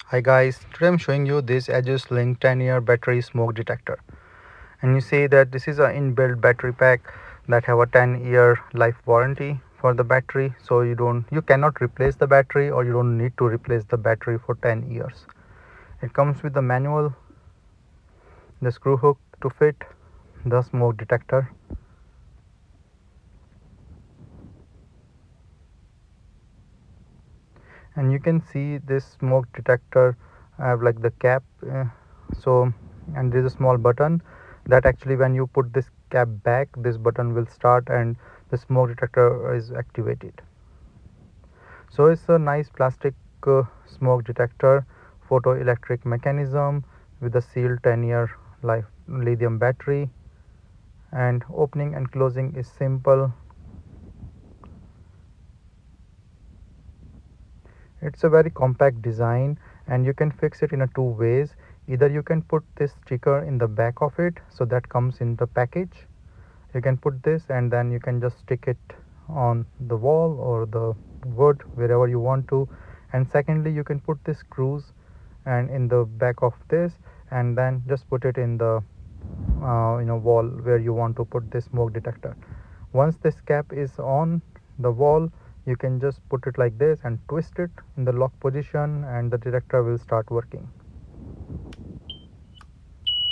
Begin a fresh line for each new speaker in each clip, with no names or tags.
Hi guys, today I'm showing you this Aegislink 10-year battery smoke detector. And you see that this is an inbuilt battery pack that have a 10-year life warranty for the battery. So you cannot replace the battery, or you don't need to replace the battery for 10 years. It comes with the manual, the screw hook to fit the smoke detector, and you can see this smoke detector have like the cap, so and there's a small button that actually when you put this cap back, this button will start and the smoke detector is activated. So it's a nice plastic smoke detector, photoelectric mechanism with a sealed 10-year life lithium battery, and opening and closing is simple. It's a very compact design, and you can fix it in a two ways. Either you can put this sticker in the back of it, so that comes in the package. You can put this and then you can just stick it on the wall or the wood, wherever you want to. And secondly, you can put the screws and in the back of this, and then just put it in the wall where you want to put this smoke detector. Once this cap is on the wall, you can just put it like this and twist it in the lock position, and the detector will start working.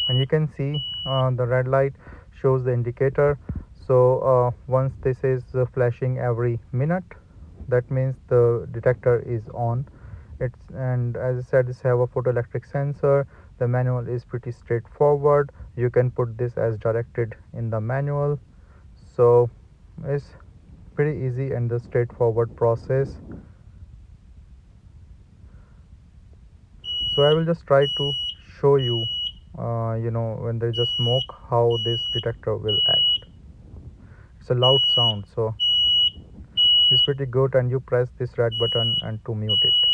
And you can see the red light shows the indicator. So once this is flashing every minute, that means the detector is on. And as I said, this have a photoelectric sensor. The manual is pretty straightforward. You can put this as directed in the manual. So it's pretty easy and the straightforward process. So I will just try to show you, when there is a smoke, how this detector will act. It's a loud sound, so it's pretty good, and you press this red button and to mute it.